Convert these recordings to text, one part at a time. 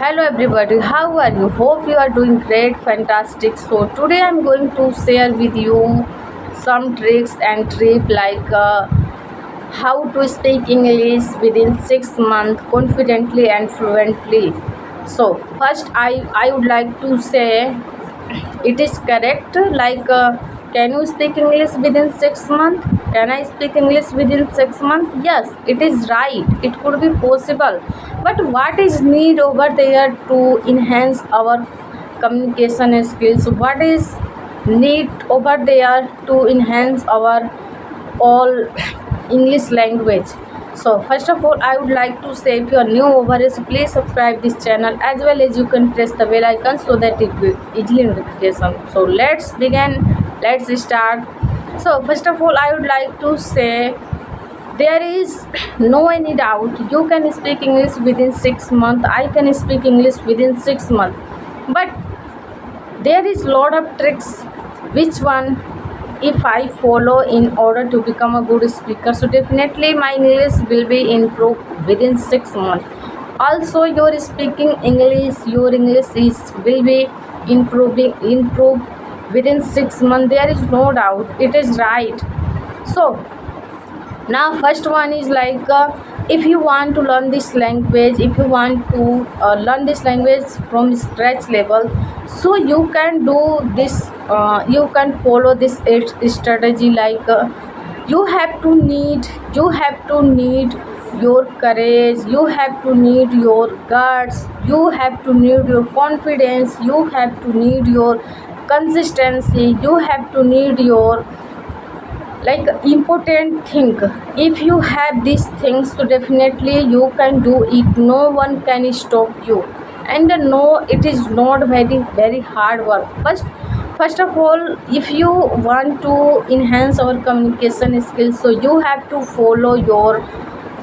Hello everybody, how are you? Hope you are doing great, fantastic. So today I'm going to share with you some tricks and tips like how to speak English within 6 months confidently and fluently. So first I would like to say it is correct can you speak English within 6 months? Can I speak English within 6 months? Yes, it is right, it could be possible, but what is need over there to enhance our communication skills? What is need over there to enhance our all English language? So first of all, I would like to say, if you are new over here, so please subscribe this channel, as well as you can press the bell icon so that it will easily notification. So let's begin, let's start. So first of all, I would like to say, there is no any doubt you can speak English within 6 months. I can speak English within 6 months, but there is lot of tricks which one if I follow in order to become a good speaker, so definitely my English will be improved within 6 months. Also your speaking English, your English is will be improved within 6 months, there is no doubt, it is right. So now first one is if you want to learn this language, if you want to learn this language from scratch level, so you can do this, you can follow this strategy you have to need your courage, you have to need your guts, you have to need your confidence, you have to need your consistency, you have to need your important thing. If you have these things, so definitely you can do it, no one can stop you. And no, it is not very hard work. First of all, if you want to enhance our communication skills, so you have to follow your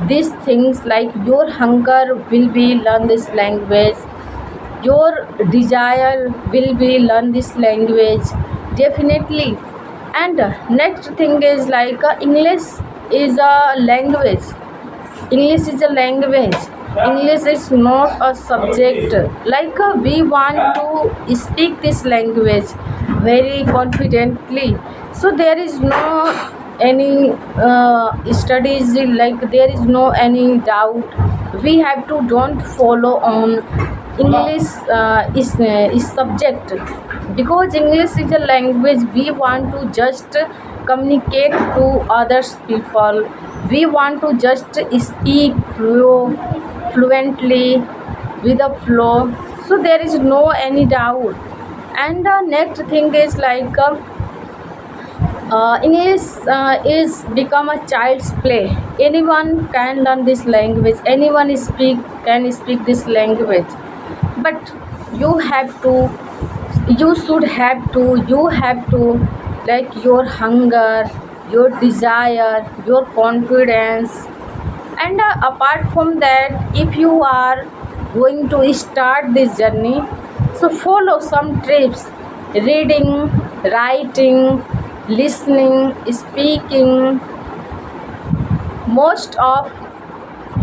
these things, like your hunger will be learn this language, your desire will be learn this language, definitely. And next thing is English is a language, English is a language, English is not a subject. We want to speak this language very confidently, so there is no any studies, there is no any doubt, we have to don't follow on English is subject, because English is a language, we want to just communicate to others people, we want to just speak fluently with a flow, so there is no any doubt. And the next thing is English is become a child's play, anyone can learn this language, anyone can speak this language, but you have to, you have to, your hunger, your desire, your confidence. And apart from that, if you are going to start this journey, so follow some tips: reading, writing, listening, speaking. Most of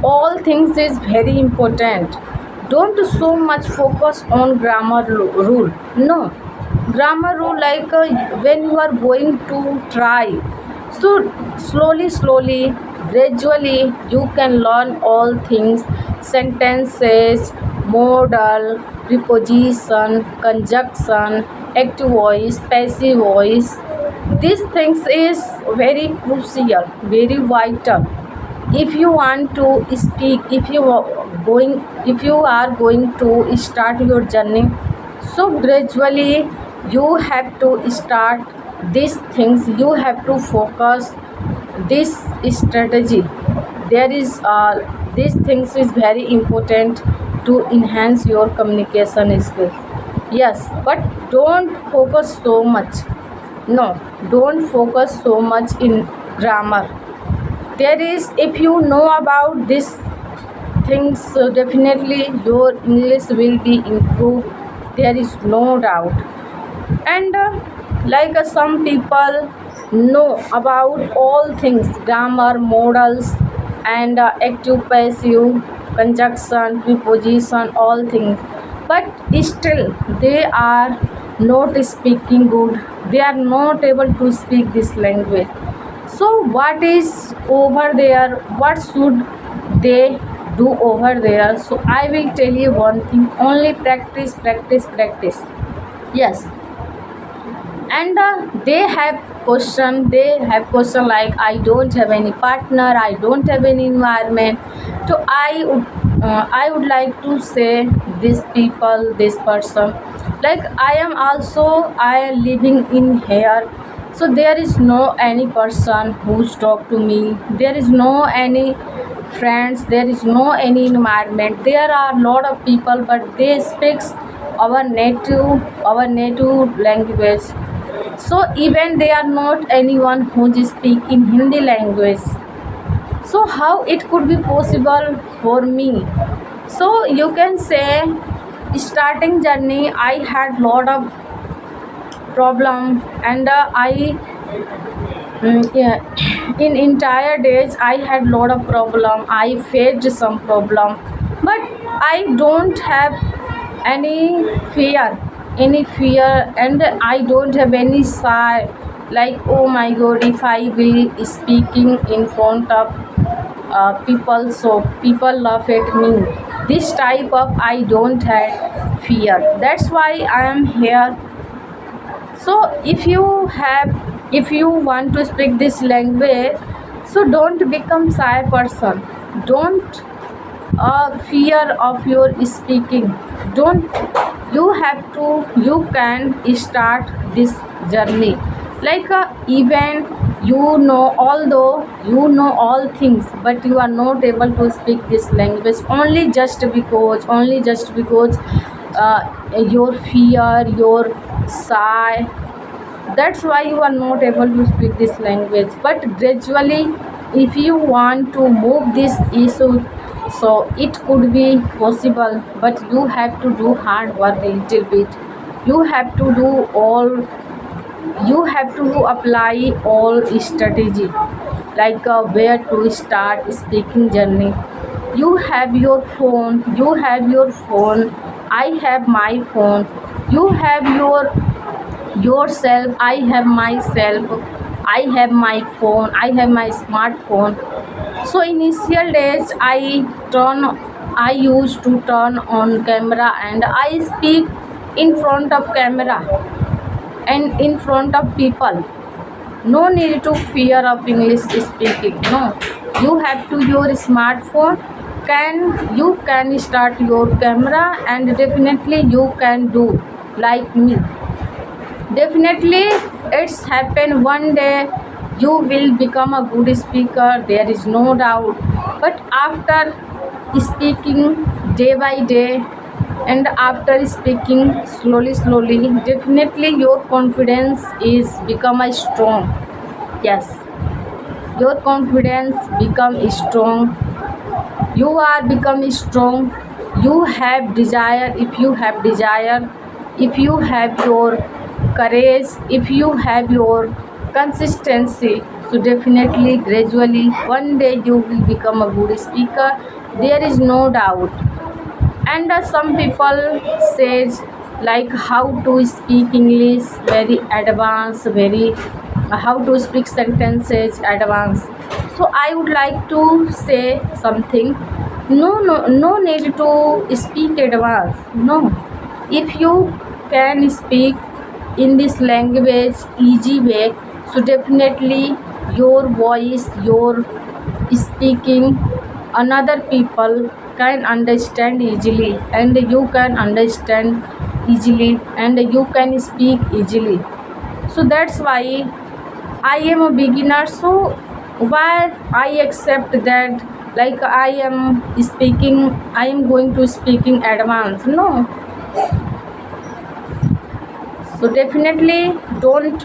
all things is very important. Don't so much focus on grammar rule, no, grammar rule, when you are going to try, so slowly gradually you can learn all things: sentences, modal, preposition, conjunction, active voice, passive voice. These things is very crucial, very vital. If you want to speak, if you are going to start your journey, so gradually you have to start these things, you have to focus this strategy. There is these things is very important to enhance your communication skills. Yes, but don't focus so much, no, don't focus so much in grammar. There is, if you know about these things, so definitely your English will be improved, there is no doubt. And some people know about all things: grammar, modals, and active, passive. conjunction, preposition, all things, but still they are not speaking good. They are not able to speak this language. So what is over there? What should they do over there? So I will tell you one thing: only practice, practice, practice. Yes, and they have question like, I don't have any partner, I don't have any environment. So I would like to say these people, this person, like I am living in here. So there is no any person who's talk to me, there is no any friends, there is no any environment. There are lot of people, but they speaks our native language. So even they are not anyone who is speak in Hindi language. So how it could be possible for me? So you can say, starting journey I had lot of problem, and yeah, in entire days I had lot of problem, I faced some problem, but I don't have any fear, any fear, and I don't have any sigh like, oh my god, if I will speaking in front of people, so people laugh at me. This type of I don't have fear. That's why I am here. So if you want to speak this language, so don't become shy person. Don't fear of your speaking. Don't, you can start this journey. Like even although you know all things, but you are not able to speak this language, only just because your fear, your sigh, that's why you are not able to speak this language. But gradually, if you want to move this issue, so it could be possible, but you have to do hard work a little bit. You have to do all, you have to apply all strategy, like where to start speaking journey. You have your phone, I have my phone. You have yourself, I have myself. I have my phone, I have my smartphone. So initial days I used to turn on camera and I speak in front of camera and in front of people. No need to fear of English speaking. No, you have to your smartphone, you can start your camera, and definitely you can do like me. Definitely it's happen one day. You will become a good speaker, there is no doubt. But after speaking day by day, and after speaking slowly, definitely your confidence is become a strong. Yes, your confidence become strong. You are becoming strong. You have desire. If you have desire, if you have your courage, if you have your consistency, so definitely gradually one day you will become a good speaker. There is no doubt. And some people says like how to speak English very advanced, very how to speak sentences advanced. So I would like to say something. No need to speak advanced. No, if you can speak in this language easy way, so definitely your voice, your speaking, another people can understand easily, and you can understand easily, and you can speak easily. So that's why I am a beginner. So why I accept that, like I am going to speaking advanced? No. So definitely don't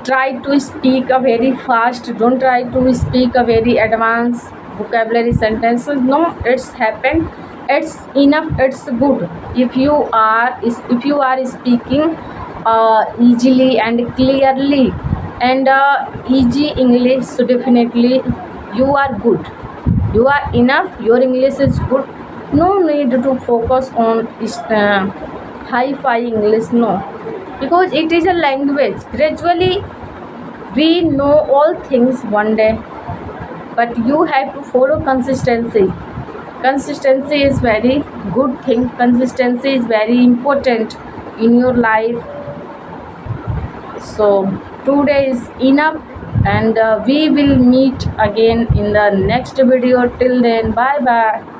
try to speak a very fast, don't try to speak a very advanced vocabulary sentences. No, it's happened, it's enough, it's good. If you are speaking easily and clearly, and easy English, so definitely you are good. You are enough, your English is good. No need to focus on hi-fi English, no, because it is a language. Gradually we know all things one day, but you have to follow consistency. Consistency is very good thing. Consistency is very important in your life. So today is enough, and we will meet again in the next video. Till then, bye bye.